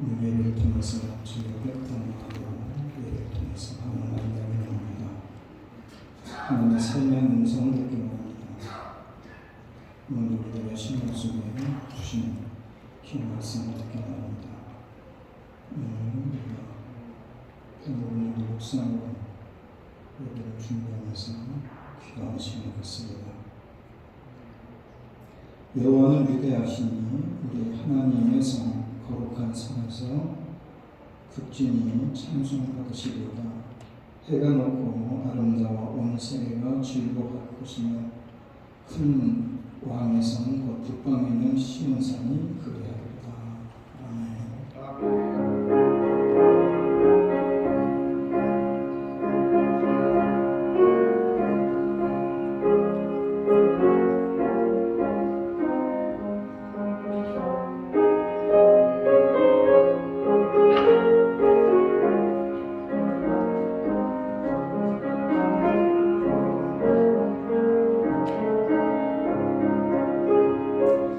예배를 통해서 주의 뵙담하고 예배를 통해서 하나님 말씀을 합니다. 하나님의 삶의 음성을 듣기 원합니다. 오늘 우리들의 신앙 속에 주신 긴 말씀을 듣기 원합니다. 우리가 오늘 묵상으로 예배를 준비하면서 기도하는 시간을 갖습니다. 여호와는 위대하시니 우리 하나님의 성 거룩한 산에서 극진히 찬송받으시리로다. 해가 높고 아름다워 온 세계가 즐거워할 것이며 큰 왕의 성 곧 북방에 있는 시온산이 그리하리로다. 아멘.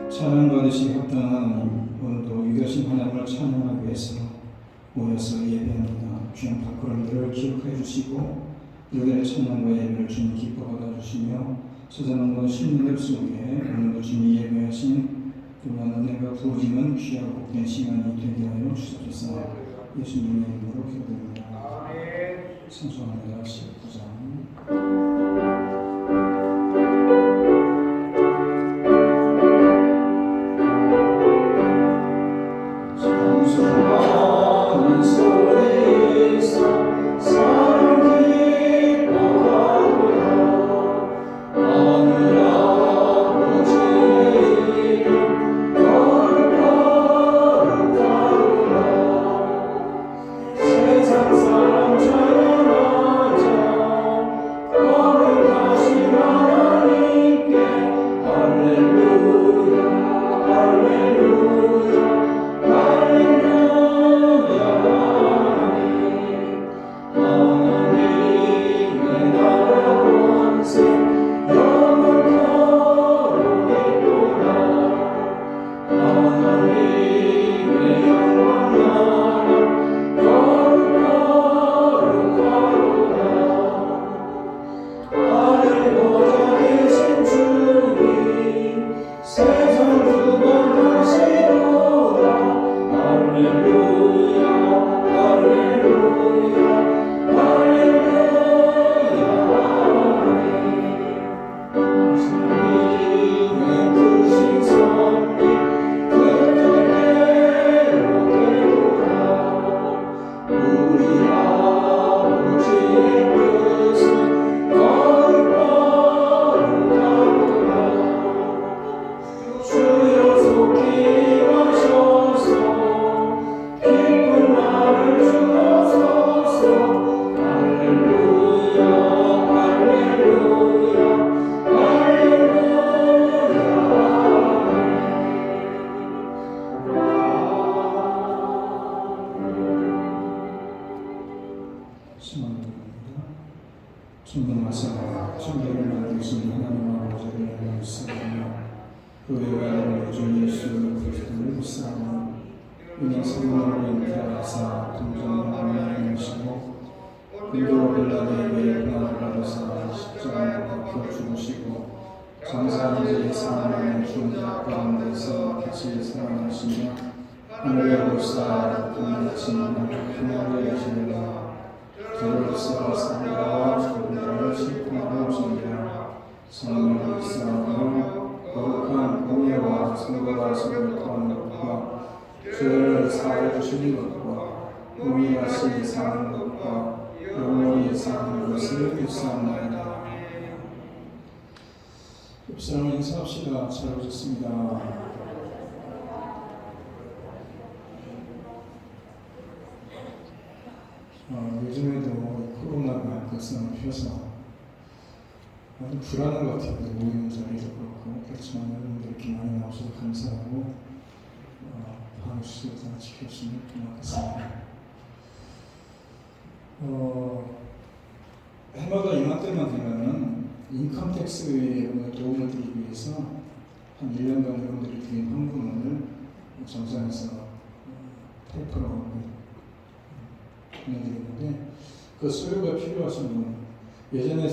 찬양 받으시 합당한 하나님, 오늘도 위대하신 하나님을 찬양하기 위해서 모여서 예배합니다. 귀한 발걸음들을 기억해 주시고 여기의 찬양과 예배를 주님 기뻐 받아주시며 세상과 시민들 속에 오늘도 주님이 예배하신 또한 은혜가 부어지는 귀하고 복된 시간이 되게 하여 주옵소서. 예수님의 이름으로 기도드립니다. 찬송합니다. 19장. 천대를 만드신 하나님 아버지를 말씀하며 그 외아들 주 예수 그리스도를 믿사오니 이는 성령으로 잉태하사 동정을 하나님이시고 인도 빌라데에게 고난을 받으사 십자가에 박혀 죽으시고 장사한 지 사망의 존재 가운데서 같이 살아나시며 하늘에 오사 하나님 그날에 계시느라 저를 쌓았습니다. 저를 심판하러 오십니다. 성령을 쌓으며 거룩한 공예와 성도가 서로 통하는 것과 죄를 사하여 주시는 것과 공의하시 사는 것과 영원히 사는 것을 입사합니다. 입사를 인사합시다. 잘 오셨습니다. 요즘에도 코로나가 극성을 피워서 아주 불안한 것 같아요. 모이는 자리도 그렇고. 그렇지만 여러분들 이렇게 많이 나오셔서 감사하고 방역수칙을 다 지켜주시면 고맙겠습니다. 해마다 이맘때만 되면은 인컴텍스에 도움을 드리기 위해서 한 1년간 여러분들이 드린 헌금을 정산해서 테이프로 보내드리는데 그 서류가 필요하신 분 예전에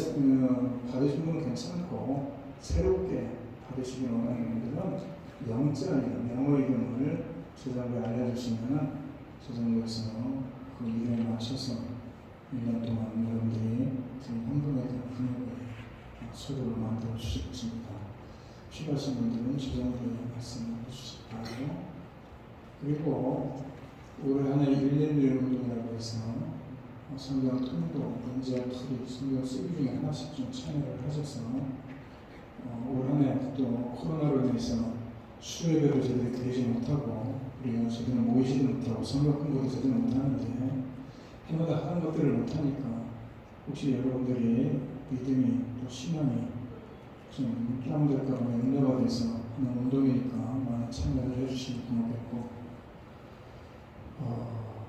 받으신 분은 괜찮고 새롭게 받으시기 원하는 분들은 영자이나 명의 이름을 재정부에 알려주시면 재정부에서 그 이름에 맞춰서 1년 동안 여러분들이 지금 헌금에 대한 금액을 서류를 만들어 주실 것입니다. 필요하신 분들은 재정부에 말씀해 주시기 바라고, 그리고 올해 한해 111 운동이라고 해서 성경 통독, 문제 풀이, 성경 쓰기 중에 하나씩 좀 참여를 하셔서 올 한해 또 코로나로 인해서 수요예배도 제대로 드리지 못하고 우리가 제대로 모이지도 못하고 성경 공부도 제대로 못하는데 해마다 하는 것들을 못하니까 혹시 여러분들이 믿음이 또 신앙이 좀 다운될까 봐 염려가 돼서 하는 운동이니까 많은 참여를 해주시면 고맙겠고,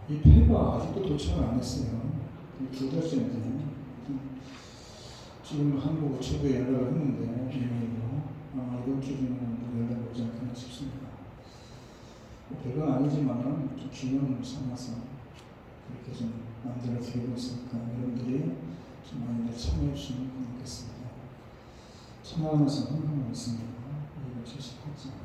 이 패가 아직도 도착을 안 했어요. 2달째인데 지금 한국 우체부에 연락을 했는데 이메일로 이번 주 중에는 연락이 오지 않겠나 싶습니다. 별건 아니지만 좀 기념을 삼아서 그렇게 좀 만들어 드리고 있으니까 여러분들이 좀 많이 참여해 주시면 고맙겠습니다. 참여하면서 헌금하겠습니다. 278장.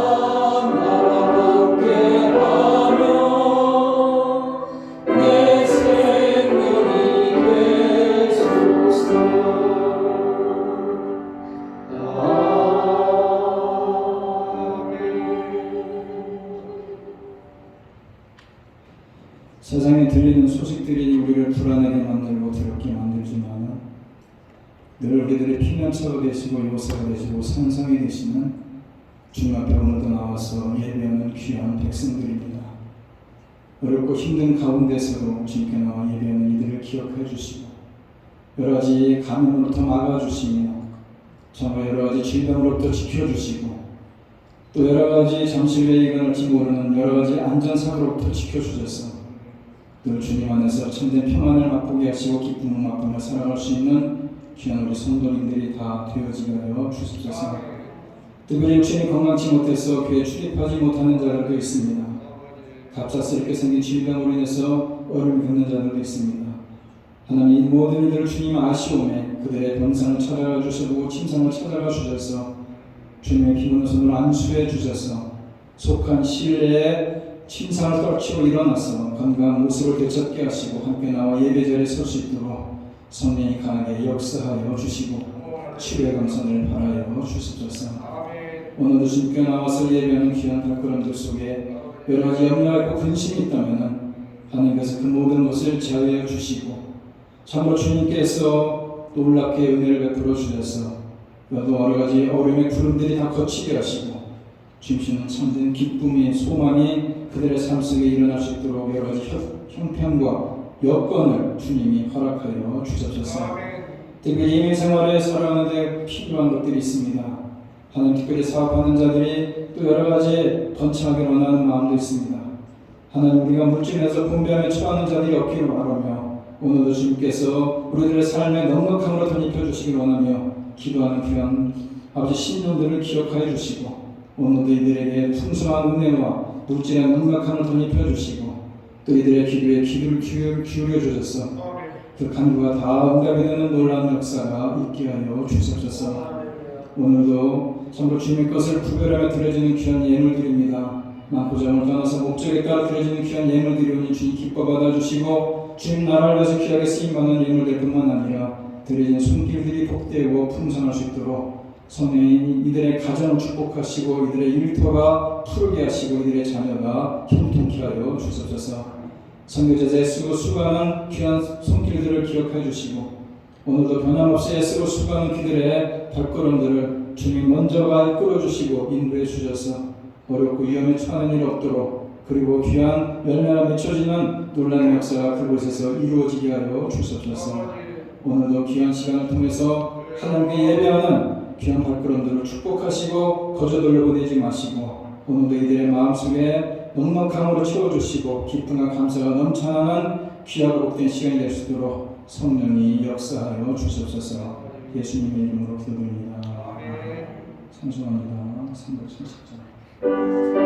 들어와 나와 함께 세상에 들리는 소식들이 우리를 불안하게 만들고 두렵게 만들지만 늘 우리들의 피난처가 되시고 요새가 되시고 산성이 되시는 주님 앞에 오늘도 나와서 예배하는 귀한 백성들입니다. 어렵고 힘든 가운데서도 주님께 나와 예배하는 이들을 기억해 주시고 여러 가지 감염으로부터 막아주시며 정말 여러 가지 질병으로부터 지켜주시고 또 여러 가지 잠시 후에 일어날지 모르는 여러 가지 안전사고로부터 지켜주셔서 늘 주님 안에서 참된 평안을 맛보게 하시고 기쁨을 맛보며 살아갈 수 있는 귀한 우리 성도님들이 다 되어지게 하여 주시옵소서. 특별히 육신이 건강치 못해서 교회에 출입하지 못하는 자들도 있습니다. 갑작스럽게 생긴 질병으로 인해서 어려움을 겪는 자들도 있습니다. 하나님 이 모든 이들을 주님 아시오매 그들의 병상을 찾아가 주시고 침상을 찾아가 주셔서 주님의 피부는 손으로 안수해 주셔서 속한 시일내에 침상을 떨치고 일어나서 건강한 모습을 되찾게 하시고 함께 나와 예배자리에 설 수 있도록 성령이 강하게 역사하여 주시고 치료의 감선을 바라여 주시옵소서. 오늘도 주님께 나와서 예배하는 귀한 발걸음들 속에 여러 가지 염려가 있고 근심이 있다면 하나님께서 그 모든 것을 제어해 주시고 참으로 주님께서 놀랍게 은혜를 베풀어 주셔서 또 여러 가지 어려움의 구름들이 다 거치게 하시고 주님께서는 참된 기쁨이 소망이 그들의 삶 속에 일어날 수 있도록 여러 가지 형편과 여건을 주님이 허락하여 주셨소서. 특별히 인생생활에 살아가는데 필요한 것들이 있습니다. 하나님 특별히 사업하는 자들이 또 여러 가지 번창하기를 원하는 마음도 있습니다. 하나님 우리가 물질에서 분배함에 처하는 자들이 없기를 바라며 오늘도 주님께서 우리들의 삶에 넉넉함으로 덧입혀 주시기를 원하며 기도하는 귀한 아버지 신령들을 기억하여 주시고 오늘도 이들에게 풍성한 은혜와 물질의 넉넉함을 덧입혀 주시고 또 이들의 기도에 귀를 기울여 주셔서 그 간구가 다 응답이 되는 놀라운 역사가 있게 하여 주시옵소서. 오늘도 참으로 주님의 것을 구별하며 드려지는 귀한 예물들입니다. 많고 적음을 떠나서 목적에 따라 드려지는 귀한 예물들이오니 주님 기뻐 받아주시고 주님 나라를 위해서 귀하게 쓰임받는 예물들 뿐만 아니라 드려진 손길들이 복되고 풍성할 수 있도록 성령이 이들의 가정을 축복하시고 이들의 일터가 푸르게 하시고 이들의 자녀가 형통케 하여 주옵소서. 선교제자에 쓰고 수고하는 귀한 손길들을 기억해 주시고 오늘도 변함없이 애쓰고 수고하는 그들의 발걸음들을 주님 먼저가 이끌어 주시고 인도해 주셔서 어렵고 위험에 처하는 일 없도록 그리고 귀한 열매가 맺혀지는 놀라운 역사가 그곳에서 이루어지게 하여 주옵소서. 오늘도 귀한 시간을 통해서 하나님께 예배하는 귀한 발걸음들을 축복하시고 거저 돌려보내지 마시고 오늘도 이들의 마음속에 넉넉함으로 채워주시고 기쁨과 감사가 넘쳐나는 귀하고 복된 시간이 될 수 있도록 성령이 역사하여 주시옵소서. 예수님의 이름으로 기도드립니다. 찬송합니다. 370장.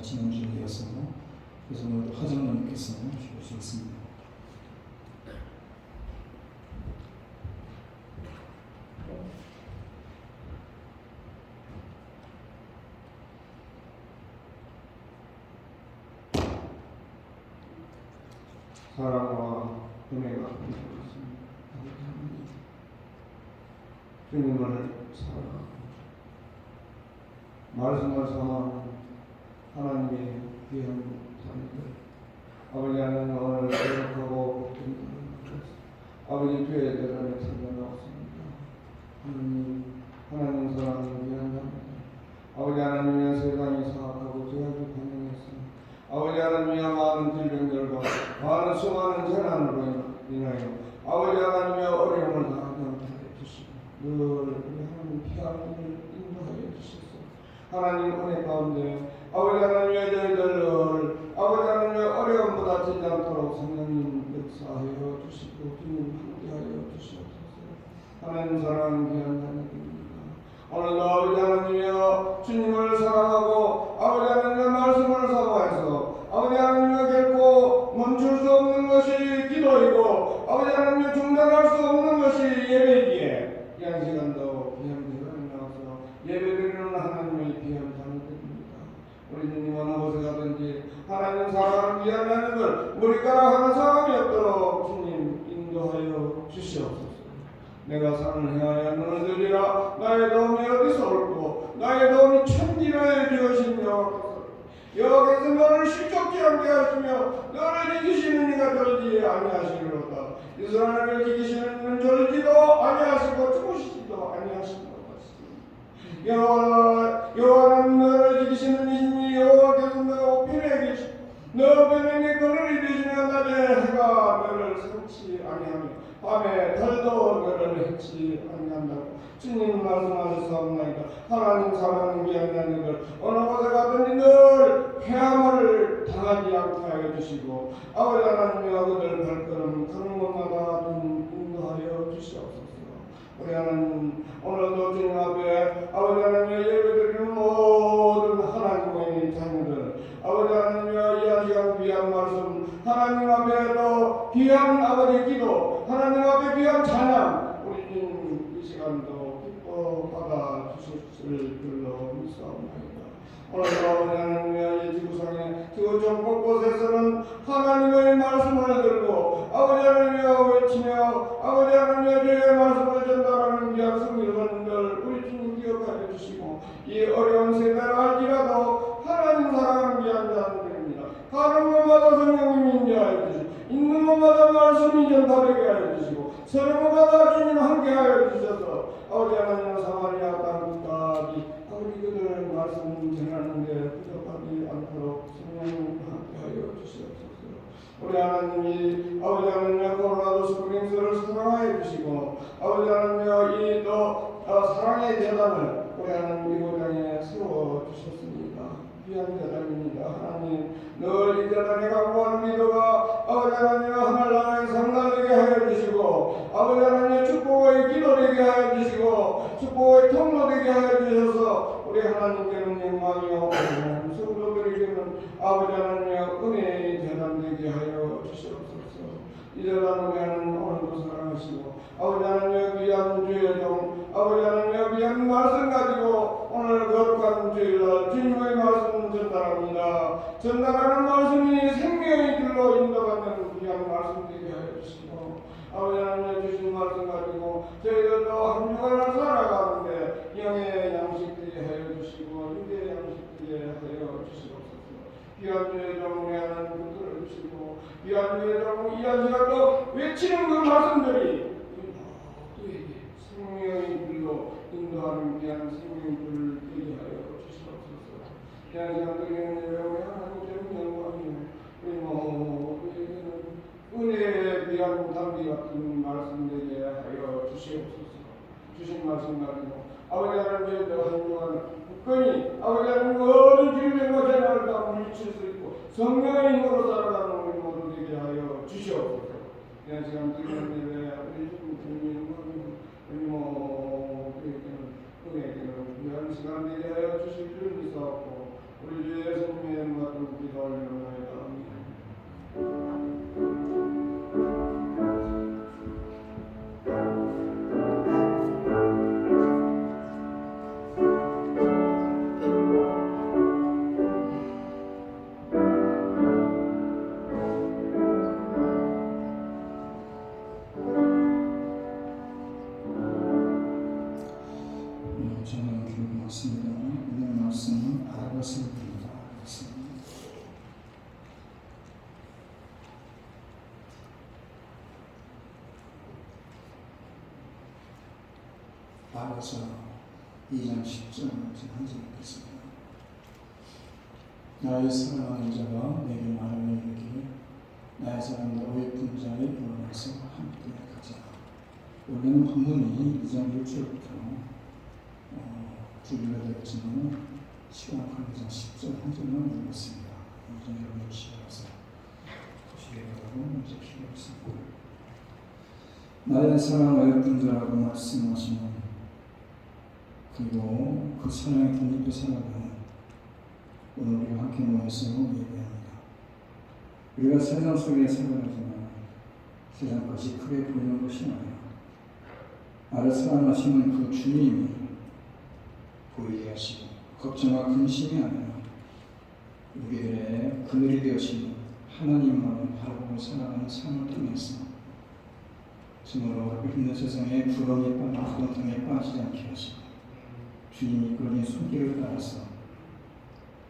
지난주에 이어서 그래서 오늘도 하정님께서 주시겠습니다. 사랑과 은혜가 있습니다. 주님을 사랑하고 말씀을 삼아 하나님의 귀한 자녀들 아버지 하나님 오늘 기억하고 아버지 주의 대단히 찬양하옵습니다. 하나님 사랑하는 귀한 자녀들 아버지 하나님의 세상이 사악하고 죄악이 반영했습니다. 아버지 하나님의 많은 질병들과 많은 수많은 재난으로 인하여 아버지 하나님의 어려움을 당하게 해주시고 늘 하나님 피하는 일을 인도하여 주시옵소서. 하나님 은혜 가운데 아버지 하나님의 저희들 아버지 하나님의 어려움보다 지지 않도록 성령님 역사하여 주시고 주님 함께하여 주시옵소서. 하나님 사랑하는 귀한 자녀들입니다. 오늘도 아버지 하나님이여 주님을 사랑하고 아버지 하나님의 말씀을 사모해서 아버지 하나님의 결코 멈출 수 없는 것이 기도이고 아버지 하나님의 중단할 수 없는 것이 예배기에 귀한 시간도 귀한 시간에 나와서 예배드리는 하나님의 귀한 자녀들입니다. 우리 주님 어느 곳에 가든지 하나님 사랑하는 귀한 자녀들 머리카락 하는 사람이 없도록 주님 인도하여 주시옵소서. 내가 산을 행하여 너를 들리라. 나의 도움이 어디서 올고 나의 도움이 천지로의 되어시며 여호와께서 너를 실족지 않게 하시며 너를 이기시는 이가 졸지 아니하시리로다. 이스라엘을 이기시는 이는 졸지도 아니하시고 주무시지도 아니하시는 것 같습니다. 여호와는 너를 이기시는 이시니 여호와께서 너 편에 계시고 너 편에 그를 이기시며 낮에 해가 너를 상치 아니하며 밤에 달도 너를 해치 아니한다고 주님 말씀하셨사옵나이다. 하나님 사랑하는 귀한 자녀들 어느 곳에 가든지 늘 해함을 당하지 않게 하여 주시고 아버지 하나님의 그들 발걸음 가는 곳마다 인도하여 주시옵소서. 우리 하나님 오늘도 주님 앞에 아버지 하나님의 예배드리는 모든 하나님의 자녀들 아버지 하나님의 이 시간 귀한 말씀 하나님 앞에 또 귀한 아버지 기도 하나님 앞에 귀한 찬양 우리 주님 이 시간도 기뻐 받아 주실 줄로 믿사옵나이다. 오늘도 아버지 하나님의 이 지구상에 지구촌 곳곳에서는 하나님의 말씀을 들고 아버지 하나님의 외치며 아버지 하나님의 주의 말씀을 전달하는 귀한 성도들 우리 주님 기억하여 주시고 이 어려운 세대를 할지라도 하나님 사랑하는 귀한 자들입니다. 가는 곳마다 성령님이 인도하여 주시고 있는 곳마다 말씀이 전달되게 하여 주시고 서는 곳마다 주님 함께하여 주셔서 아버지 하나님 사마리아 땅까지 아버지 그들 말씀 전하는데 부족하지 않도록 성령님 함께하여 주시옵소서. 우리 하나님이 아버지 하나님의 코로나도 스프링스를 사랑하여 주시고 아버지 하나님의 이 또 사랑의 재단을 우리 하나님 이 고장에 세워 주셨습니다. 귀한 재단입니다. 하나님 늘 이 재단에 강구하는 기도가 아버지 하나님의 하늘나라의 상달되게 하여 주시고 아버지 하나님의 축복의 기도되게 하여 주시고 축복의 통로되게 하여 주셔서 우리 하나님께는 영광이요 성도들에게는 아버지 하나님의 은혜의 재단되게 하여 주시옵소서. 이 재단을 위하는 오늘도 사랑하시고 아버지 하나님의 귀한 주의 종 아버지 하나님의 귀한 말씀 가지고 오늘 거룩한 주일날 주님의 말씀 전달합니다. 전달하는 말씀이 생명의 길로 인도받는 귀한 말씀 되게 하여 주시고 아버지 하나님 주신 말씀 가지고 저희들도 한 주간을 살아가는데 영의 양식 되게 하여 주시고 육의 양식 되게 하여 주시옵소서. 귀한 주의 종 우리 하나님 들어주시고 귀한 주의 종 이 시간도 외치는 그 말씀들이 생명의 길로 인도하는 귀한 생명의 길을 되게 하여 주시옵소서. 귀한 시간들에는 예배의 하나님의 영광이요 우리 모두에게는 은혜의 귀한 담비 같은 말씀 되게 하여 주시옵소서. 주신 말씀 가지고 아버지 하나님 저희들 한 주간 굳건히 아버지 하나님 모든 질병과 재난을 다 물리칠 수 있고 성령의 힘으로 살아가는 우리 모두 되게 하여 주시옵소서. 귀한 시간 드리는 예배 우리 주님 우리 모두에게는 은혜에게는 귀한 시간 되게 하여 주실 줄 믿사옵고 우리 주 예수님의 아가서 2장 10절 한 절 읽겠습니다. 나의 사랑하는 자가 내게 말하여 이르기를 나의 사랑과 어여쁜 자의 일어나서 함께 가자. 원래는 본문이 2장 1절부터 분류가 되었지만 시간 관계상 10절 한 절만 읽었습니다. 이제 여러분이 시작해서 보시기 바라고 이제 기도했습니다. 나의 사랑하여 분들하고 말씀하시는 그리고 그 사랑에 덧입혀 살아가는 오늘 우리가 함께 모여서 예배합니다. 우리가 세상 속에 살아가지만 세상 것이 크게 보이는 것이 아니라 나를 사랑하시는 그 주님이 보이게 하시고 걱정과 근심이 아니라 우리들의 그늘이 되어신 하나님만을 바라보고 살아가는 삶을 통해서 정말로 힘든 세상에 부렁에 빠져 구렁텅이에 빠지지 않게 하시고 주님이 이끌어진 손길을 따라서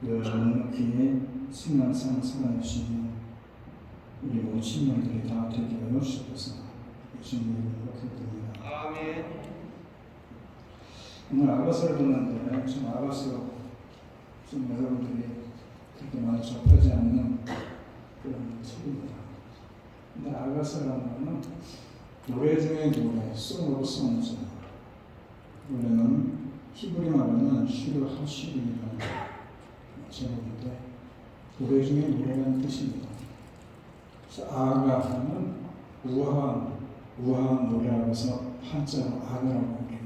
늘 넉넉히 승만상 살아내시는 우리 모든 친구들이 다 되게 하여 주옵소서. 예수님의 이름으로 기도드립니다. 아멘. 오늘 아가서를 보는데 좀 아가서 좀 여러분들이 그렇게 많이 접하지 않는 그런 책입니다. 근데 아가서라는 것은 노래 중에 노래, Song of Songs. 원래는 히브리 말로는 쉬르 하시르이라는 제목인데 노래 중에 노래라는 뜻입니다. 그래서 아가는 우아한 노래라고 해서 한자로 아가라고 우리가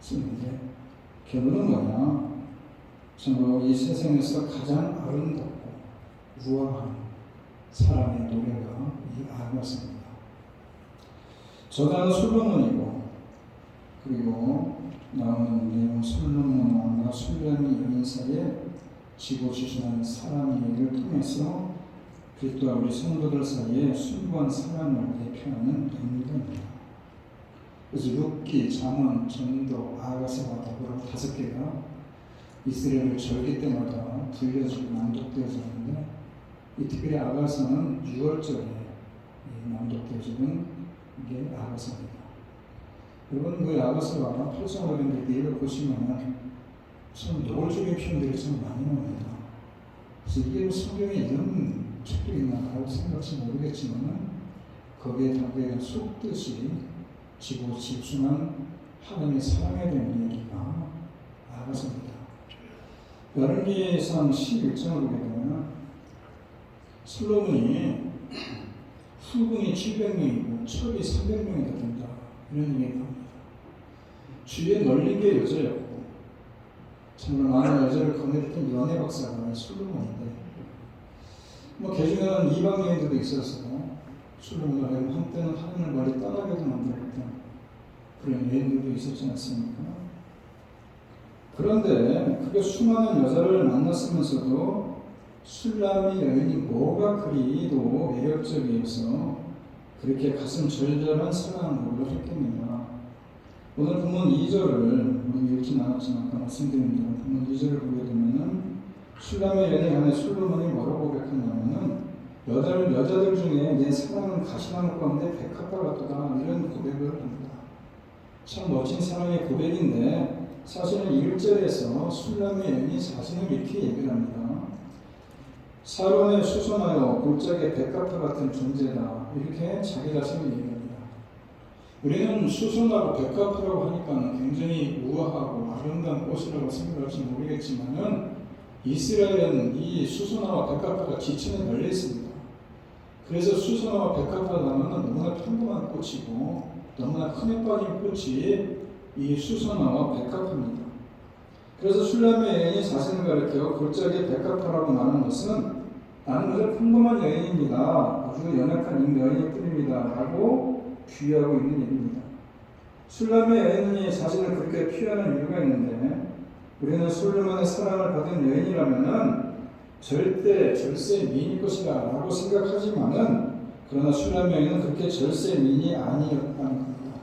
쓰는데 결론은 뭐냐? 정말 이 세상에서 가장 아름답고 우아한 사람의 노래가 이 아가서입니다. 저자는 솔로몬이고 그리고 나오는 내용 솔로몬 왕과 술람이 여인 사이에 지고 주신하는 사랑의 얘기를 통해서 그리스도와 우리 성도들 사이에 순수한 사랑을 대표하는 의미입니다. 그래서 룻기, 잠언, 전도, 아가서와 더불어 5개가 이스라엘 절기 때마다 불려지고 낭독되어졌는데 이 특별히 아가서는 6월절에 낭독되어지는 게 아가서입니다. 여러분 그 아가서가 팔성어른들이 읽어보시면 참 노골적인 표현들이 참 많이 나옵니다. 그래서 이게 성경에 이런 책도 있나 라고 생각할지 모르겠지만 거기에 담겨 있는 속뜻이 지고 집순한 하나님의 사랑에 대한 얘기가 아가서입니다. 열왕기상 11장을 보게 되면 솔로몬이 후궁이 700명이고 첩이 300명이나 된다 이런 얘기가 나옵니다. 주위에 널린 게 여자였고 정말 많은 여자를 거느렸던 연애 박사가 솔로몬인데 개중에는 이방 여인들도 있어서 솔로몬과 한때는 하늘을 멀리 떠나게도 만들었던 그런 여인들도 있었지 않습니까? 그런데 그게 수많은 여자를 만났으면서도 술람이 여인이 뭐가 그리도 매력적이어서 그렇게 가슴 절절한 사랑을 했겠느냐. 오늘 본문 2절을 우리 읽진 않았지만 아까 말씀드린 대로 본문 2절을 보게 되면은 술람의 여인에 관해 솔로몬이 뭐라고 고백했냐면은 여자들 중에 내 사랑은 가시나무 가운데 백합화 같다 이런 고백을 합니다. 참 멋진 사랑의 고백인데 사실은 1절에서 술람의 여인이 자신을 이렇게 얘기를 합니다. 사론에 수선하여 골짜기의 백합화 같은 존재다 이렇게 자기 자신을 얘기합니다. 우리는 수선하고 백합화라고 하니까 굉장히 우아하고 아름다운 꽃이라고 생각할지 모르겠지만은 이스라엘은 이 수선화와 백합화가 지층에 널려 있습니다. 그래서 수선화와 백합화라는 너무나 평범한 꽃이고 너무나 큰에 빠진 꽃이 이 수선화와 백합화입니다. 그래서 술람의 여인이 자신을 가리켜 골짜기의 백합화라고 말하는 것은 나는 그저 평범한 여인입니다. 아주 연약한 여인일 뿐입니다. 라고 비유하고 있는 얘기입니다. 술람의 여인이 자신을 그렇게 표현하는 이유가 있는데 우리는 솔로몬의 사랑을 받은 여인이라면은 절대 절세 미인일 것이다 라고 생각하지만은 그러나 술람의 여인은 그렇게 절세 미인이 아니었다는 겁니다.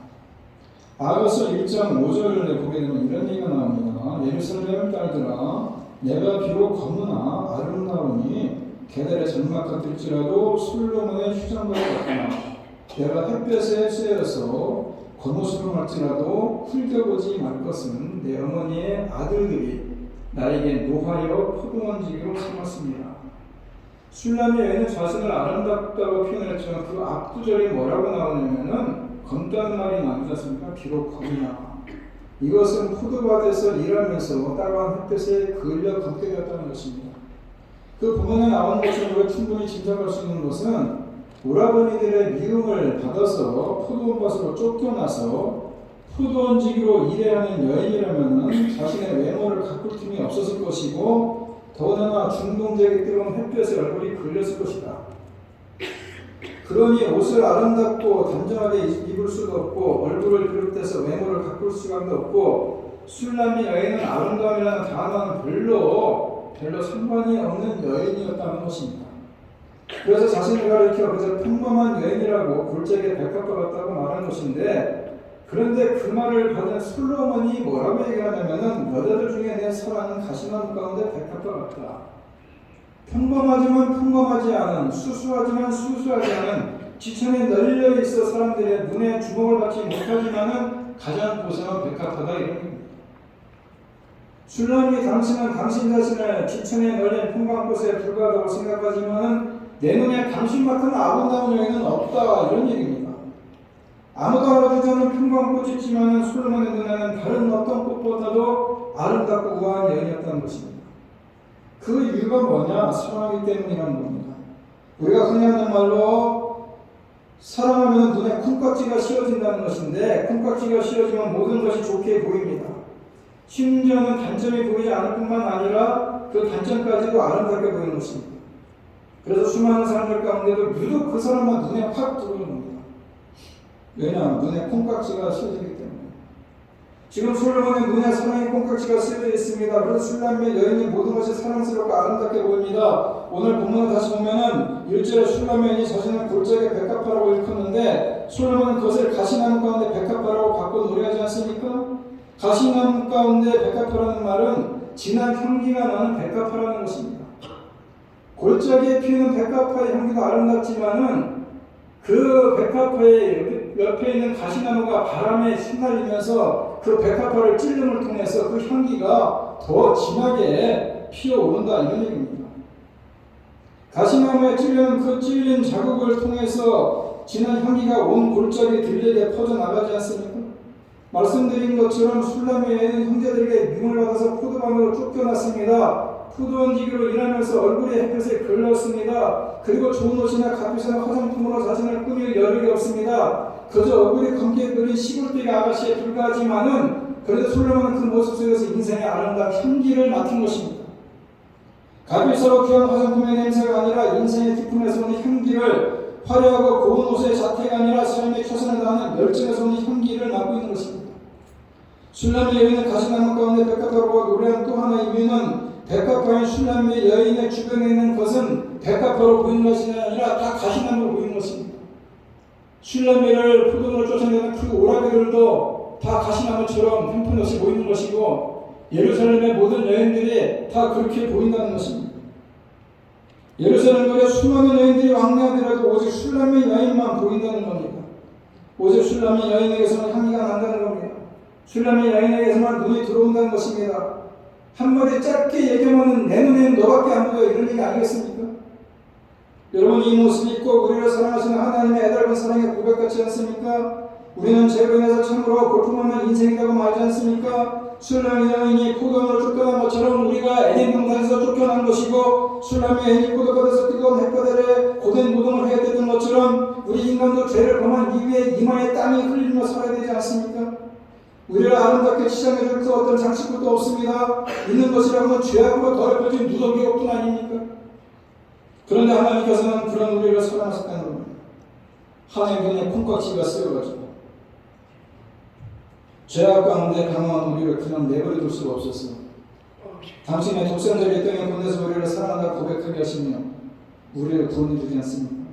아가서 1장 5절에 보게 되면 이런 얘기가 나옵니다. 예루살렘 딸들아 내가 비록 검으나 아름다우니 게달의 장막 같을지라도 솔로몬의 휴장과 같구나. 내가 햇볕에 쐬어서 겉모습을 말지라도 흘겨보지 말 것은 내 어머니의 아들들이 나에게 노하여 포도원지기로 삼았습니다. 술람의 여인은 자신을 아름답다고 표현했지만 그 앞구절이 뭐라고 나오냐면은 검다는 말이 나오지 않습니까? 비록 검이나 이것은 포도밭에서 일하면서 따가운 햇볕에 그을려 검게 되었다는 것입니다. 그 부분에 나오는 것을 우리가 충분히 짐작할 수 있는 것은 오라버니들의 미움을 받아서 포도원밭으로 쫓겨나서 포도원지기로 일해야 하는 여인이라면 자신의 외모를 가꿀 틈이 없었을 것이고 더군다나 중동적인 뜨거운 햇볕에 얼굴이 걸렸을 것이다. 그러니 옷을 아름답고 단정하게 입을 수도 없고 얼굴을 비롯해서 외모를 가꿀 수감도 없고 술람의 여인은 아름다움이라는 단어는 별로 상관이 없는 여인이었다는 것입니다. 그래서 자신을 가리켜 그저 평범한 여인이라고 골짜기에 백합화 같다고 말한 것인데 그런데 그 말을 받은 솔로몬이 뭐라고 얘기하냐면은 여자들 중에 내 사랑은 가시나무 가운데 백합화 같다. 평범하지만 평범하지 않은 수수하지만 수수하지 않은 지천에 널려 있어 사람들의 눈에 주목을 받지 못하지만은 가장 고상한 백합화다 이런 겁니다. 술람이 당신은 당신 자신을 지천에 널린 평광꽃에 불과하다고 생각하지만은 내 눈에 당신만큼 아름다운 여인은 없다 이런 얘기입니다. 아무도 알아주지 않은 평범한 꽃이지만 솔로몬의 눈에는 다른 어떤 꽃보다도 아름답고 우아한 여인이었다는 것입니다. 그 이유가 뭐냐? 사랑하기 때문이라는 겁니다. 우리가 흔히 하는 말로 사랑하면 눈에 콩깍지가 씌워진다는 것인데 콩깍지가 씌워지면 모든 것이 좋게 보입니다. 심지어는 단점이 보이지 않을 뿐만 아니라 그 단점까지도 아름답게 보이는 것입니다. 그래서 수많은 사람들 가운데도 유독 그 사람만 눈에 확 들어오는 겁니다. 왜냐? 눈에 콩깍지가 씌워지기 때문에. 지금 솔로몬의 눈에 사랑의 콩깍지가 씌워져 있습니다. 그래서 술람의 여인이 모든 것이 사랑스럽고 아름답게 보입니다. 오늘 본문을 다시 보면은 1절에 술람의 여인이 자신을 골짜기에 백합화라고 일컫는데 솔로몬은 그것을 가시나무 가운데 백합화라고 바꿔 노래하지 않습니까? 가시나무 가운데 백합화라는 말은 진한 향기가 나는 백합화라는 것입니다. 골짜기에 피우는 백합화의 향기가 아름답지만은 그 백합화의 옆에 있는 가시나무가 바람에 휘날리면서 그 백합화를 찔름을 통해서 그 향기가 더 진하게 피어오른다 이런 얘기입니다. 가시나무에 찔리는 그 찔린 자국을 통해서 진한 향기가 온 골짜기에 들리게 퍼져나가지 않습니까? 말씀드린 것처럼 술람의 여인은 형제들에게 미움을 받아서 포도방으로 쫓겨났습니다. 포도원지기로 일하면서 얼굴에 햇볕에 걸렸습니다. 그리고 좋은 옷이나 값비싼 화장품으로 자신을 꾸밀 여력이 없습니다. 그저 얼굴이 검게 그린 시골뜨기 아가씨에 불과하지만은 그래도 솔로몬은 그 모습 속에서 인생의 아름다운 향기를 맡은 것입니다. 값비싸고 귀한 화장품의 냄새가 아니라 인생의 기쁨에서 오는 향기를 화려하고 고운 옷의 자태가 아니라 삶의 최선을 다하는 열정에서 오는 향기를 맡고 있는 것입니다. 술람의 여인은 가시나무 가운데 백합화라고 노래한 또 하나의 이유는 백합화인 술람의 여인의 주변에 있는 것은 백합화로 보이는 것이 아니라 다 가시나무로 보이는 것입니다. 술람이를 포도원으로 쫓아내는 그 오라비들도 다 가시나무처럼 형편없이 보이는 것이고 예루살렘의 모든 여인들이 다 그렇게 보인다는 것입니다. 예루살렘에 수많은 여인들이 왕래하더라도 오직 술람의 여인만 보인다는 겁니다. 오직 술람의 여인에게서만 향기가 난다는 겁니다. 술람의 여인에게서만 눈이 들어온다는 것입니다. 한마디 짧게 얘기하면 내 눈에는 너밖에 안 보여 이런 얘기 아니겠습니까? 여러분 이 모습이 꼭 우리를 사랑하시는 하나님의 애달픈 사랑의 고백 같지 않습니까? 우리는 죄로 인해서 참으로 고통하는 인생이라고 말하지 않습니까? 술람의 여인이 포도원으로 쫓겨난 것처럼 우리가 에덴 동산에서 쫓겨난 것이고 술람의 여인이 포도밭에서 뜨거운 햇볕 아래 고된 노동을 해야 되는 것처럼 우리 인간도 죄를 범한 이후에 이마에 땀이 흘리며 살아야 되지 않습니까? 우리를 아름답게 치장해줄 그 어떤 장식구도 없습니다. 있는 것이라고는 죄악으로 더럽혀진 누더기 없뿐 아닙니까? 그런데 하나님께서는 그런 우리를 사랑하셨다는 겁니다. 하나님 눈에 콩깍지가 쓰여가지고 죄악 가운데 강한 우리를 그냥 내버려둘 수가 없었어요. 당신의 독생자를 땅에 보내서 우리를 사랑한다 고백하게 하시며 우리를 구원해 주지 않습니까?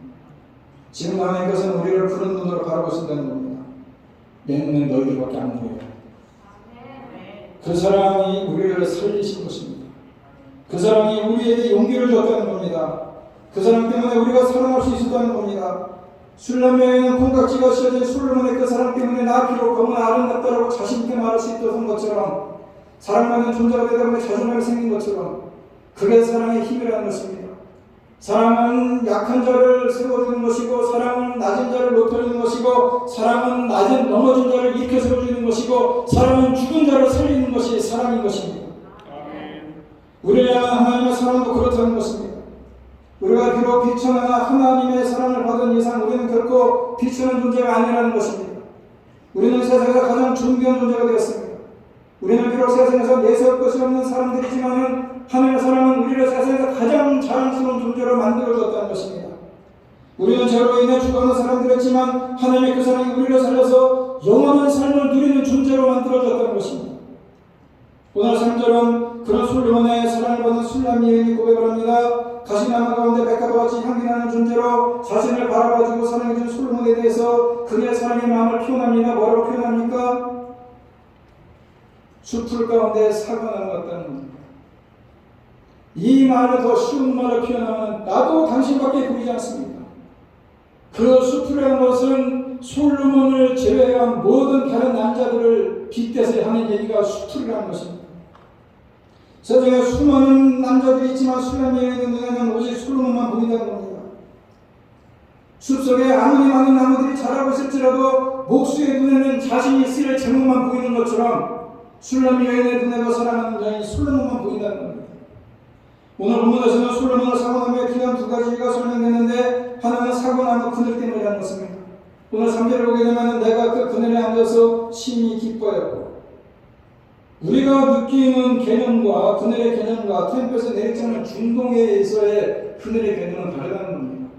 지금 하나님께서는 우리를 그런 눈으로 바라보신다는 겁니다. 내 눈엔 너희들밖에 안 보여요. 그 사랑이 우리를 살리신 것입니다. 그 사랑이 우리에게 용기를 줬다는 겁니다. 그 사랑 때문에 우리가 살아날 수 있었다는 겁니다. 술람 여인은 콩깍지가 씌어진 솔로몬의 그 사랑 때문에 나 비록 너무 아름답다라고 자신있게 말할 수 있던 것처럼, 사랑받는 존재가 되다 보니 자존감이 생긴 것처럼, 그게 사랑의 힘이라는 것입니다. 사랑은 약한 자를 세워주는 것이고, 사랑은 낮은 자를 높여주는 것이고, 사랑은 넘어진 자를 일으켜 세워주는 것이고, 사랑은 죽은 자를 살리는 것이 사랑인 것입니다. 우리를 향한 하나님의 사랑도 그렇다는 것입니다. 우리가 비록 비천하나 하나님의 사랑을 받은 이상 우리는 결코 비천한 존재가 아니라는 것입니다. 우리는 세상에서 가장 존귀한 존재가 되었습니다. 우리는 비록 세상에서 내세울 것이 없는 사람들이지만은 하나님의 사랑은 우리를 세상에서 가장 자랑스러운 존재로 만들어줬다는 것입니다. 우리는 죄로 인해 죽어가는 사람들이었지만 하나님의 그 사랑이 우리를 살려서 영원한 삶을 누리는 존재로 만들어줬다는 것입니다. 오늘 3절은 그런 솔로몬의 사랑을 받은 술람 여인이 고백을 합니다. 가시나무 가운데 백합같이 향기나는 존재로 자신을 바라봐주고 사랑해준 솔로몬에 대해서 그의 사랑의 마음을 표현합니다. 뭐라고 표현합니까? 숲풀 가운데 사과나무 같다는 겁니다. 이 말을 더 쉬운 말로 표현하면 나도 당신밖에 보이지 않습니다. 그 숲풀이라는 것은 솔로몬을 제외한 모든 다른 남자들을 빗대서 하는 얘기가 숲풀이라는 것입니다. 세상에 수많은 남자들이 있지만 술람 여인의 눈에는 오직 솔로몬만 보인다는 겁니다. 숲속에 아무리 많은 나무들이 자라고 있을지라도 목수의 눈에는 자신이 쓸 제목만 보이는 것처럼 술람 여인의 눈에도 사랑하는 자인 솔로몬만 보인다는 겁니다. 오늘 본문에서는 솔로몬을 사고나무에 귀한 두 가지가 설명되는데, 하나는 사고나무 그늘 때문이라는 것입니다. 오늘 3절을 보게 되면 내가 그 그늘에 앉아서 심히 기뻐했고, 우리가 느끼는 개념과 그늘의 개념과 템플에서 내리쬐는 중동에서의 그늘의 개념은 다르다는 겁니다.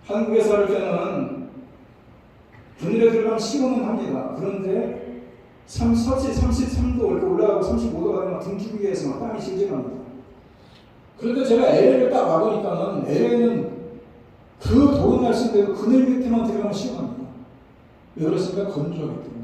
한국에서 할 때는 그늘에 들어가면 시원은 합니다. 그런데 33도 이렇게 올라가고 35도가 되면 등주기 위해서 막 땀이 질질 납니다. 그런데 제가 LA를 딱 와보니까는 LA는 그 더운 날씨인데도 그늘 밑에만 들어가면 시원합니다. 왜 그렇습니까? 건조하기 때문에.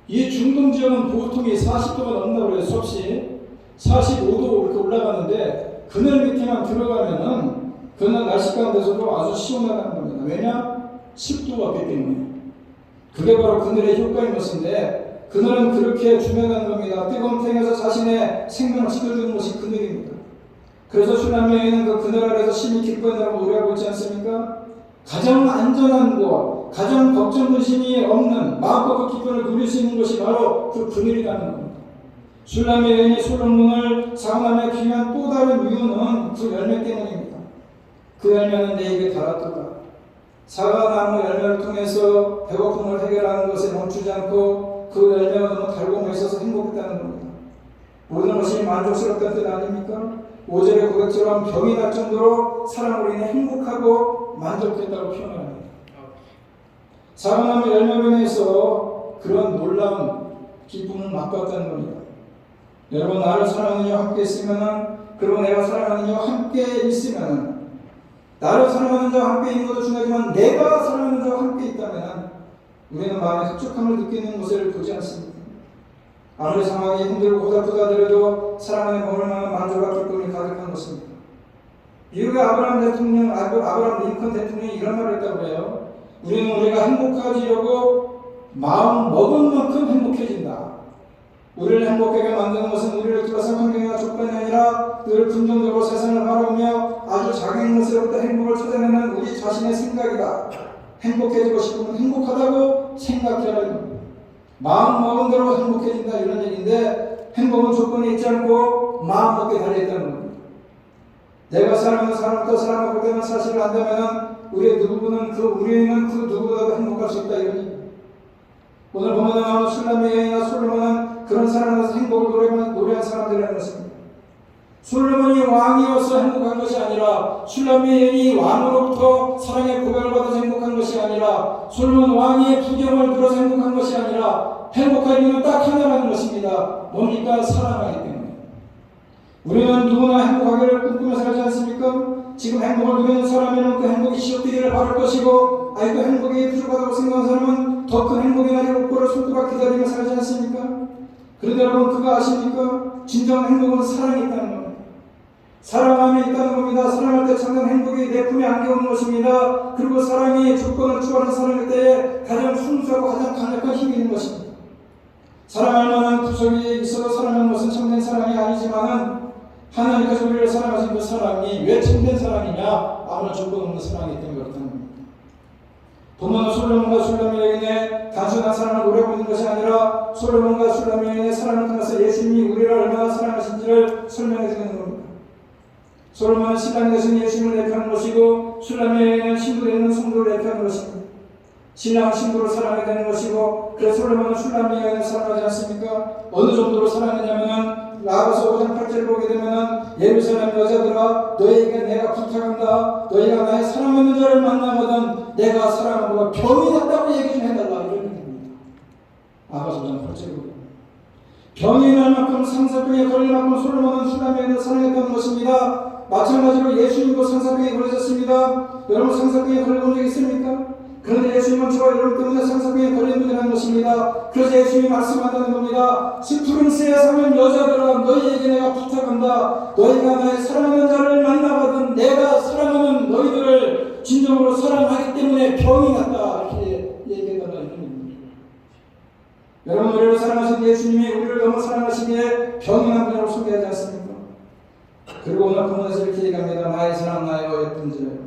이 중동 지역은 보통이 40도가 넘는다고 해서 수없이 45도 이렇게 올라가는데 그늘 밑에만 들어가면은 그날 날씨 가운데서도 아주 시원하다는 겁니다. 왜냐? 습도가 없기 때문에. 그게 바로 그늘의 효과인 것인데, 그늘은 그렇게 중요한 겁니다. 뜨거운 태양에서 자신의 생명을 지켜주는 것이 그늘입니다. 그래서 술람 여인은 그 그늘 아래서 심히 기뻐한다고 노래하고 있지 않습니까? 가장 안전한 곳, 가장 걱정 근심이 없는 마음껏 그 기쁨을 누릴 수 있는 것이 바로 그 그늘이라는 겁니다. 술람 여인이 솔로몬을 사랑함에 귀한 또 다른 이유는 그 열매 때문입니다. 그 열매는 내 입에 달았도다. 사과나무 열매를 통해서 배고픔을 해결하는 것에 멈추지 않고 그 열매가 너무 달고 맛있어서 행복했다는 겁니다. 모든 것이 만족스럽다는 뜻 아닙니까? 5절의 고백처럼 병이 날 정도로 사랑으로 인해 행복하고 만족했다고 표현합니다. 사과나무 열매로 인해서 그런 놀라운 기쁨을 맛봤다는 겁니다. 여러분, 나를 사랑하는 이와 함께 있으면은, 그리고 내가 사랑하는 이와 함께 있으면은, 나를 사랑하는 자와 함께 있는 것도 중요하지만 내가 사랑하는 자와 함께 있다면 우리는 마음의 흡족함을 느끼는 것을 보지 않습니다. 아무리 상황이 힘들고 고달프다 하더라도 사랑하는 몸을 만한 만족과 기쁨이 가득한 것입니다. 미국의 아브라함 링컨 대통령이 이런 말을 했다고 해요. 우리는 우리가 행복해지려고 마음 먹은 만큼 행복해진다. 우리를 행복하게 만드는 것은 우리를 둘러싼 환경이나 조건이 아니라 늘 긍정적으로 세상을 바라보며 아주 작은 것으로부터 행복을 찾아내는 우리 자신의 생각이다. 행복해지고 싶으면 행복하다고 생각해라. 마음 먹은 대로 행복해진다, 이런 얘기인데, 행복은 조건이 있지 않고 마음 먹게 달려있다는 겁니다. 내가 사랑하는 사람부터 사랑하고 되는 사실을 안다면 우리는 그 누구보다도 행복할 수 있다, 이런 얘기입니다. 오늘 보면 나오는 술람 여인이나 솔로몬은 그런 사랑에서 행복을 노래한 사람들이라는 것입니다. 솔로몬이 왕이어서 행복한 것이 아니라, 술람 여인이 왕으로부터 사랑의 고백을 받아서 행복한 것이 아니라, 솔로몬 왕이 부경을 들어서 행복한 것이 아니라, 행복한 이유는 딱 하나라는 것입니다. 뭡니까? 사랑하기 때문에. 우리는 누구나 행복하기를 꿈꾸며 살지 않습니까? 지금 행복을 누리는 사람에는 그 행복이 시작되기를 바랄 것이고, 그 행복이 부족하다고 생각하는 사람은 더 큰 행복이 나를 목표를 손꼽아 기다리며 살지 않습니까? 그런데 여러분, 그거 아십니까? 진정한 행복은 사랑이 있다는 겁니다. 사랑함이 있다는 겁니다. 사랑할 때 참된 행복이 내 품에 안겨오는 것입니다. 그리고 사랑이 조건을 초월한 사랑일 때에 가장 순수하고 가장 강력한 힘이 있는 것입니다. 사랑할 만한 구석이 있어도 사랑하는 것은 참된 사랑이 아니지만은 하나님께서 우리를 사랑하신 그 사랑이 왜 참된 사랑이냐? 아무런 조건 없는 사랑이기 때문에 그렇다는 겁니다. 본문은 솔로몬과 술람의 여인의 단순한 사랑을 노래하고 있는 것이 아니라 솔로몬과 술람의 여인의 사랑을 통해서 예수님이 우리를 얼마나 사랑하신지를 설명해 주는 겁니다. 솔로몬은 신랑이 되신 예수님을 대표하는 것이고 술람의 여인은 신부되어 있는 성도를 대표하는 것입니다. 신랑은 신부를 사랑해야 되는 것이고 그래서 솔로몬은 술람의 여인을 사랑하지 않습니까? 어느 정도로 사랑하냐면은 라고서 5장 8절을 보게 되면은 예루살렘 여자들아 너에게 내가 부탁한다. 너희가 나의 사랑하는 자를 만나거든 내가 사랑하고 병이 났다고 얘기 좀 해달라 이런 얘기입니다. 아가서 5장 8절을 보게 병이 날 만큼 상사병에 걸릴 만큼 솔로몬은 술람의 여인을 사랑했다는 것입니다. 마찬가지로 예수님도 상사병에 걸리셨습니다. 여러분 상사병에 걸려본 적 있습니까? 그런데 예수님은 저와 여러분 때문에 상사병에 걸린 분이라는 것입니다. 그래서 예수님이 말씀한다는 겁니다. 스프링스에 사는 여자들아 너희에게 내가 부탁한다. 너희가 나의 사랑하는 자를 만나거든 내가 사랑하는 너희들을 진정으로 사랑하기 때문에 병이 났다. 이렇게 얘기해달라 이런 겁니다. 여러분 우리를 사랑하신 예수님이 우리를 너무 사랑하시기에 병이 난 분이라고 소개하지 않습니까? 그리고 오늘 본문에서 이렇게 얘기합니다. 나의 사랑 나의 예쁜 자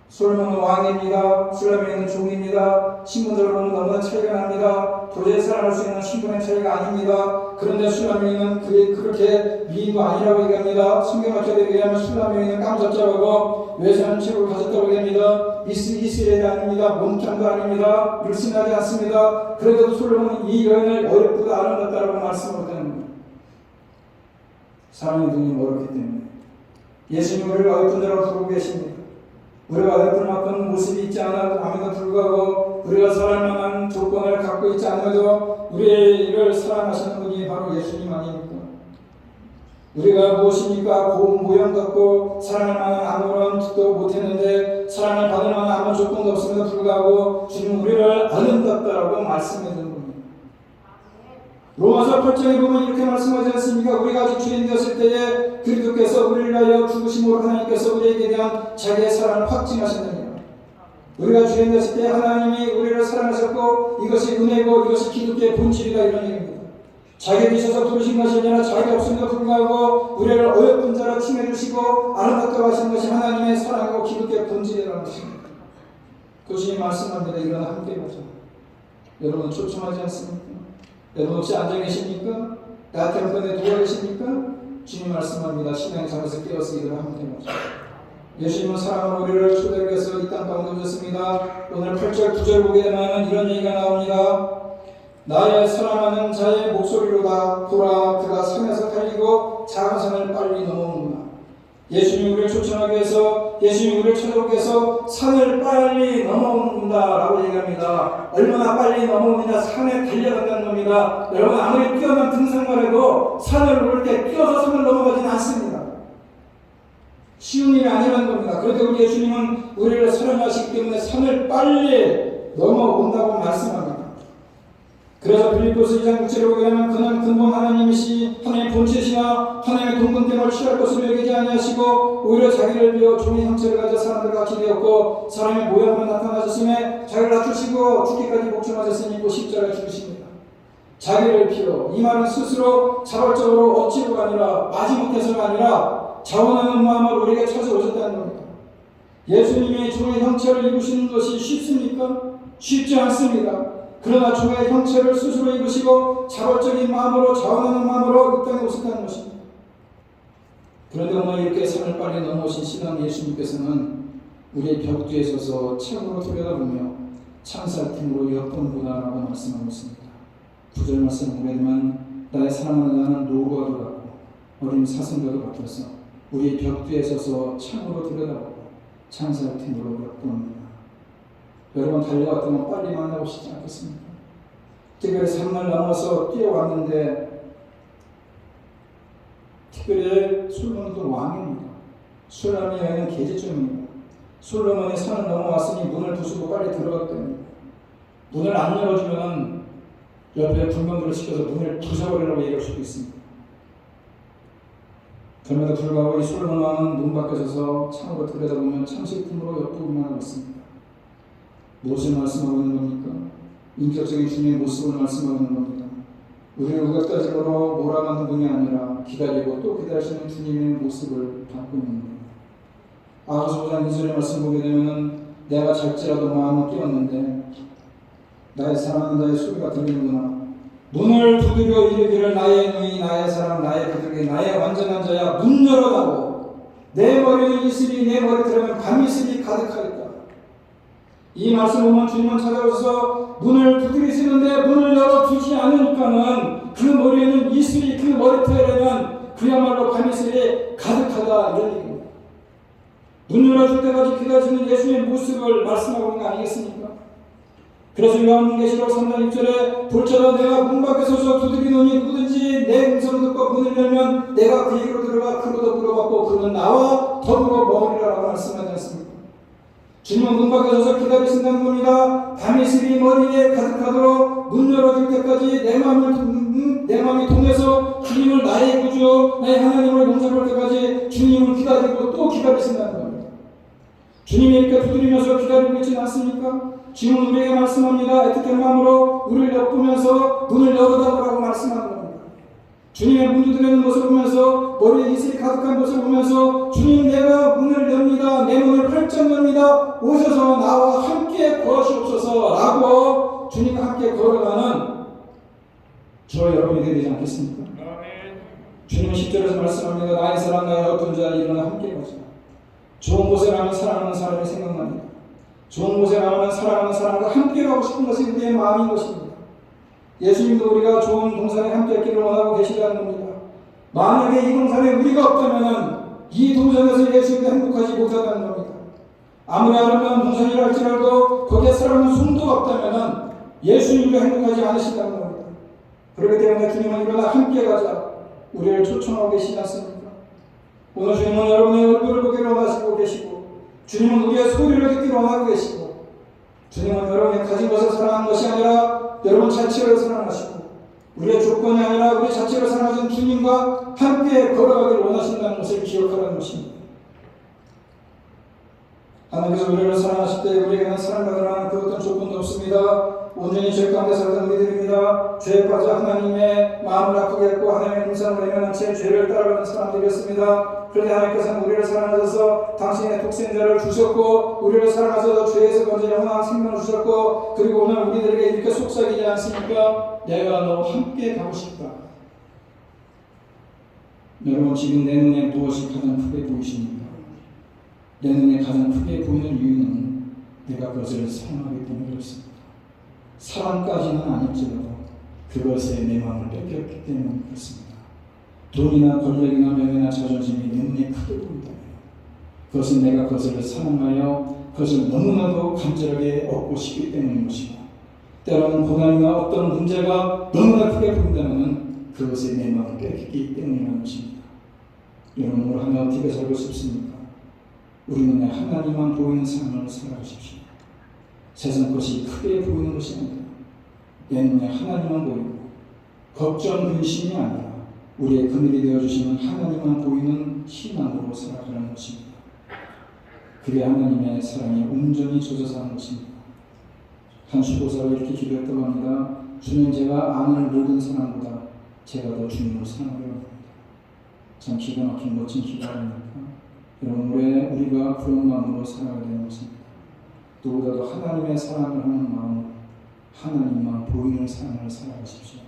솔로몬은 왕입니다. 술람의 여인은 종입니다. 신분적으로 보면 너무나 차이가 납니다. 도저히 사랑할 수 있는 신분의 차이가 아닙니다. 그런데 술람의 여인은 그렇게 미인도 아니라고 얘기합니다. 성경 학자들에 의하면 술람의 여인은 깜짝잡하고 외세한 체력을 가졌다고 얘기합니다. 미스 이스라엘이 아닙니다. 몸짱도 아닙니다. 불신하지 않습니다. 그런데도 솔로몬은 이 여인을 어렵고도 아름답다라고 말씀하고 있다는 겁니다. 사랑의 눈이 멀었기 때문에 예수님 우리를 어렵은 자로 부르고 계십니다. 우리가 어렵을 만큼 모습이 있지 않음에도 불구하고 우리가 살아갈 만한 조건을 갖고 있지 않아도 우리를 사랑하시는 분이 바로 예수님 아닙니까? 우리가 무엇입니까? 고운 모양도 없고 사랑할 만한 아무런 뜻도 못했는데 사랑을 받을 만한 아무 조건도 없음에도 불구하고 주님 우리를 아름답다라고 말씀해 주는 겁니다. 로마서 8장에 보면 이렇게 말씀하지 않습니까? 우리가 아직 죄인 되었을 때에 그리스도께서 우리를 위하여 죽으심으로 하나님께서 우리에게 대한 자기의 사랑을 확증하신다니요. 우리가 죄인 되었을 때 하나님이 우리를 사랑하셨고 이것이 은혜고 이것이 기독교의 본질이다 이런 얘기입니다. 자기에 계셔서 부르신 것이 아니라 자기가 없음에도 불구하고 우리를 어여쁜 자로 칭해주시고 아름답다고 하시는 것이 하나님의 사랑이고 기독교의 본질이라는 것입니다. 교수님 말씀합니다. 일어나 함께 보자. 여러분 초청하지 않습니까? 여러분 혹시 앉아 계십니까? 나한테 건에 누워 계십니까? 주님 말씀합니다. 신앙의 잠에서 깨어서 일어나 함께 보자. 예수님은 사랑으로 우리를 초대해서 이 땅 가운데 오셨습니다. 오늘 8절 9절 보게 되면 이런 얘기가 나옵니다. 나의 사랑하는 자의 목소리로다 보라 그가 산에서 달리고 작은 산을 빨리 넘어오는구나. 예수님이 우리를 초청하기 위해서 예수님이 우리를 찾아오기 위해서 산을 빨리 넘어오는구나 라고 얘기합니다. 얼마나 빨리 넘어오느냐 산에 달려간다는 겁니다. 여러분 아무리 뛰어난 등산가라도 산을 오를 때 뛰어서 산을 넘어가지는 않습니다. 쉬운 일이 아니라는 겁니다. 그런데 우리 예수님은 우리를 사랑하시기 때문에 산을 빨리 넘어온다고 말씀합니다. 그래서 빌립보서 2장 6절에 보게 되면 그는 근본 하나님이시 하나님의 본체시나 하나님의 동분됨을 취할 것으로 여기지 아니하시고 오히려 자기를 비워 종의 형체를 가져 사람들과 같이 되었고 사람의 모양으로 나타나셨음에 자기를 낮추시고 죽기까지 복종하셨으니 곧 십자가에 죽으십니다. 자기를 비워 이 말은 스스로 자발적으로 억지로가 아니라 마지못해서가 아니라 자원하는 마음으로 우리에게 찾아오셨다는 겁니다. 예수님이 종의 형체를 입으시는 것이 쉽습니까? 쉽지 않습니다. 그러나 종의 형체를 스스로 입으시고 자발적인 마음으로 자원하는 마음으로 이 땅에 오셨다는 것입니다. 그런데 오늘 이렇게 산을 빨리 넘어오신 신앙 예수님께서는 우리의 벽 뒤에 서서 창으로 들여다보며 창살팀으로 엿본구나라고 말씀하고 있습니다. 9절 말씀을 보게 되면 나의 사랑하는 자는 노루와도 같고 어린 사슴과도 같아서 우리의 벽 뒤에 서서 창으로 들여다보고 창살팀으로 엿봅니다. 여러분 달려왔다면 빨리 만나고 싶지 않겠습니까? 특별히 산을 넘어서 뛰어왔는데 특별히 솔로몬도 왕입니다. 술람의 여인은 계집종입니다. 솔로몬이 산을 넘어왔으니 문을 부수고 빨리 들어갔다 됩니다. 문을 안 열어주면 옆에 군병들을 시켜서 문을 부숴버리라고 얘기할 수도 있습니다. 그럼에도 불구하고 이 솔로몬 왕은 문 밖에 서서 창으로 들여다보면 창실 틈으로 엿보기만 하고 있습니다. 무엇을 말씀하고 있는 겁니까? 인격적인 주님의 모습을 말씀하고 있는 겁니다. 우리를 우격다짐으로 몰아가는 분이 아니라 기다리고 또 기다리시는 주님의 모습을 담고 있는 겁니다. 아가서 5장 2절의 말씀 보게 되면 내가 잘지라도 마음은 깨었는데 나의 사랑하는 자의 소리가 들리는구나. 문을 두드려 이르기를 나의 누이 나의 사랑 나의 부득이 나의 완전한 자야 문 열어다오. 내 머리는 이슬이 내 머리털에는 밤이슬이 가득하겠다. 이 말씀 보면 주님은 찾아오셔서 문을 두드리시는데 문을 열어주지 않으니까는 그 머리에는 이슬이 그 머리털에는 그야말로 밤이슬이 가득하다 이런 얘기입니다. 문 열어줄 때까지 기다리시는 예수의 모습을 말씀하고 있는 거 아니겠습니까? 그래서 요한계시록 3장 1절에 볼지어다 내가 문 밖에 서서 두드리노니 누구든지 내 음성을 듣고 문을 열면 내가 그에게로 들어가 그로도 물어봤고 그는 나와 더불어 먹으리라고 말씀하지 않습니까? 주님은 문 밖에 서서 기다리신다는 겁니다. 밤이슬이 머리에 가득하도록 문 열어줄 때까지 내 마음이 동해서 주님을 나의 구주 나의 하나님으로 용서할 때까지 주님을 기다리고 또 기다리신다는 겁니다. 주님이 이렇게 두드리면서 기다리고 있지 않습니까? 지금 우리에게 말씀합니다. 애틋한 마음으로 우리를 엿보면서 문을 열어달라고 말씀하는 겁니다. 주님의 문 두드리는 것을 보면서 머리에 이슬이 가득한 것을 보면서 주님 내가 문을 엽니다. 내 문을 활짝 엽니다. 오셔서 나와 함께 걸으시옵소서 라고 주님과 함께 걸어가는 저와 여러분이 되지 않겠습니까? 주님은 10절에서 말씀합니다. 나의 사랑 나의 어떤 자 일어나 함께 가자. 좋은 곳에 가면 사랑하는 사람이 생각납니다. 좋은 곳에 가면 사랑하는 사람과 함께 가고 싶은 것이 우리의 마음인 것입니다. 예수님도 우리가 좋은 동산에 함께 있기를 원하고 계시다는 겁니다. 만약에 이 동산에 우리가 없다면 이 동산에서 예수님도 행복하지 못하다는 겁니다. 아무리 아름다운 동산이라 할지라도 거기에 사랑하는 성도가 없다면 예수님도 행복하지 않으신다는 겁니다. 그렇기 때문에 주님은 일어나 함께 가자 우리를 초청하고 계시지 않습니까? 오늘 주님은 여러분의 얼굴을 보기를 원하시고 계시고 주님은 우리의 소리를 듣기를 원하고 계시고 주님은 여러분이 가진 것을 사랑하는 것이 아니라 여러분 자체를 사랑하시고 우리의 조건이 아니라 우리 자체를 사랑하신 주님과 함께 걸어가기를 원하신다는 것을 기억하라는 것입니다. 하나님께서 우리를 사랑하실 때 우리에게는 사랑받을 만한 그 어떤 조건도 없습니다. 온전히 죄 가운데 살던 우리들입니다. 죄에 빠져 하나님의 마음을 아프게 했고 하나님의 음성을 외면한 채 죄를 따라가는 사람들이었습니다. 그런데 하나님께서는 우리를 사랑하셔서 당신의 독생자를 주셨고 우리를 사랑하셔서 죄에서 건져 영원한 생명을 주셨고 그리고 오늘 우리들에게 이렇게 속삭이지 않습니까? 내가 너와 함께 가고 싶다. 여러분 지금 내 눈에 무엇이 가장 크게 보이십니까? 내 눈에 가장 크게 보이는 이유는 내가 그것을 사랑하기 때문에 그렇습니다. 사랑까지는 아닐지라도 그것에 내 마음을 뺏겼기 때문에 그렇습니다. 돈이나 권력이나 명예나 자존심이 내 눈에 크게 보인다면 그것은 내가 그것을 사랑하여 그것을 너무나도 간절하게 얻고 싶기 때문인 것이고 때로는 고난이나 어떤 문제가 너무나 크게 보인다면 그것에 내 마음을 뺏겼기 때문이라는 것입니다. 여러분 오늘 하나 어떻게 살고 싶습니까? 우리 눈에 하나님만 보이는 삶을 살아가십시오. 세상 것이 크게 보이는 것이 아니라 내 눈에 하나님만 보이고 걱정 근심이 아니라 우리의 그늘이 되어주시는 하나님만 보이는 신앙으로 살아가는 것입니다. 그게 하나님의 사랑이 온전히 젖어서 하는 것입니다. 한 수도사가 이렇게 기도했다고 합니다. 주님 제가 아는 모든 사람보다 제가 더 주님을 사랑하려고 합니다. 참 기가 막힌 멋진 기도 아닙니까? 여러분 왜 우리가 그런 마음으로 살아가야 되는 것입니다. 누구보다도 하나님의 사랑을 하는 마음으로 하나님만 보이는 삶을 살아가십시오.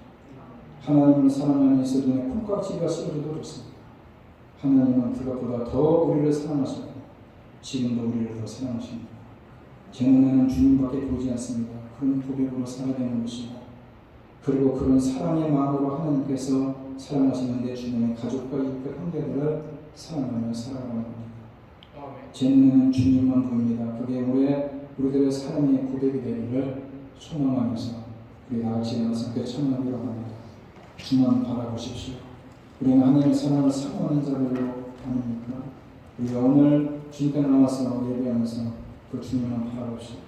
하나님을 사랑하는 있어도 눈에 콩깍지가 씌어져도 좋습니다. 하나님은 그것보다 더 우리를 사랑하시고 지금도 우리를 더 사랑하십니다. 제 눈에는 주님밖에 보이지 않습니다. 그런 고백으로 살아야 되는 것이고 그리고 그런 사랑의 마음으로 하나님께서 사랑하시는데 주님의 가족과 이웃과 형제들을 사랑하며 살아가는 겁니다. 제 눈에는 주님만 보입니다. 그게 우리들의 사랑의 고백이 되기를 소망하면서 우리 나같이 일어나서 함께 찬양하기로 합니다. 주만 바라보십시오. 우리는 하나님의 사랑을 사모하는 자들로 아닙니까? 우리가 오늘 주님께 나와서 예배하면서 그 주님만 바라봅시다.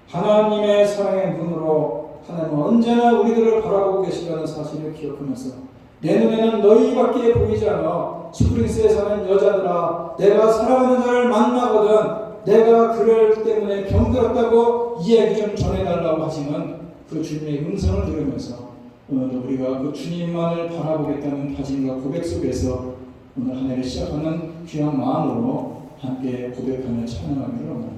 하나님의 사랑의 눈으로 하나님은 언제나 우리들을 바라보고 계시다는 사실을 기억하면서 내 눈에는 너희밖에 보이지 않아 스프링스에 사는 여자들아, 내가 사랑하는 자를 만나거든 내가 그를 때문에 병들었다고 이야기 좀 전해달라고 하시는 그 주님의 음성을 들으면서 오늘도 우리가 그 주님만을 바라보겠다는 다짐과 고백 속에서 오늘 한 해를 시작하는 귀한 마음으로 함께 고백하며 찬양하기를 원합니다.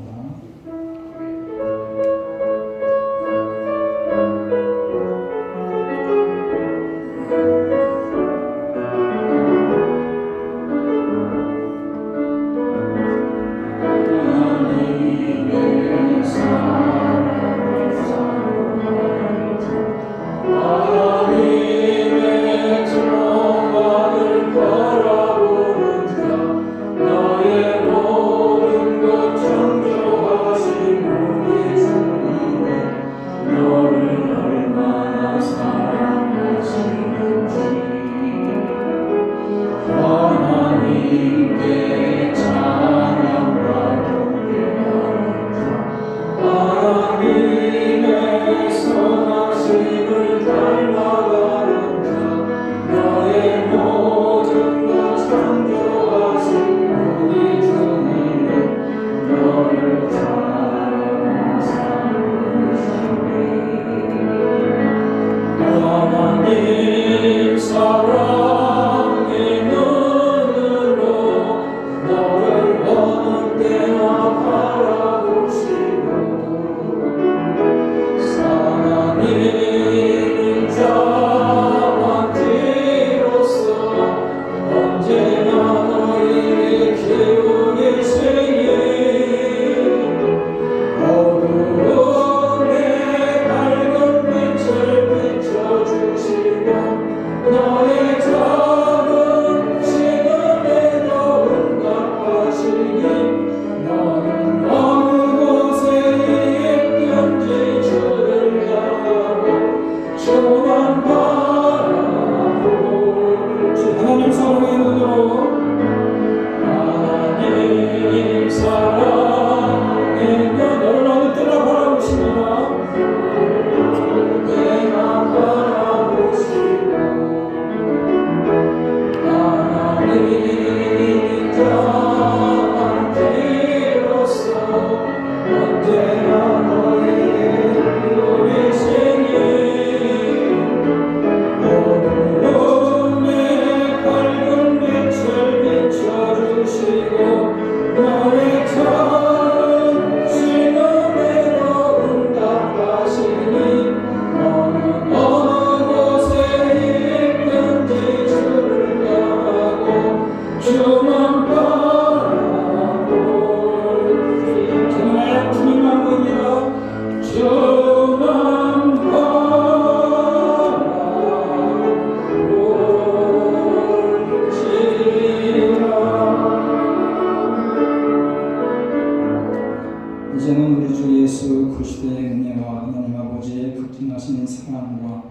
이제는 우리 주 예수 그리스도의 은혜와 하나님 아버지의 극진하신 사랑과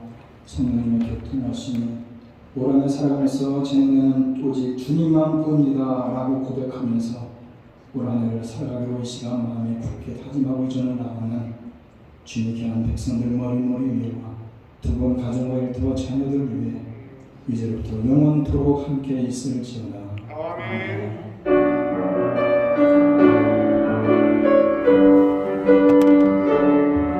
성령님의 교통하심이 올 한 해 살아가면서 쟁내는 오직 주님만 뿐이다 라고 고백하면서 올 한 해를 살아가기로 이 시간 마음에 굳게 다짐하고 이전을 나가는 주님의 귀한 백성들 머리머리 위와 두 번 가정과 일터와 자녀들 위해 이제부터 영원토록 함께 있을지어다.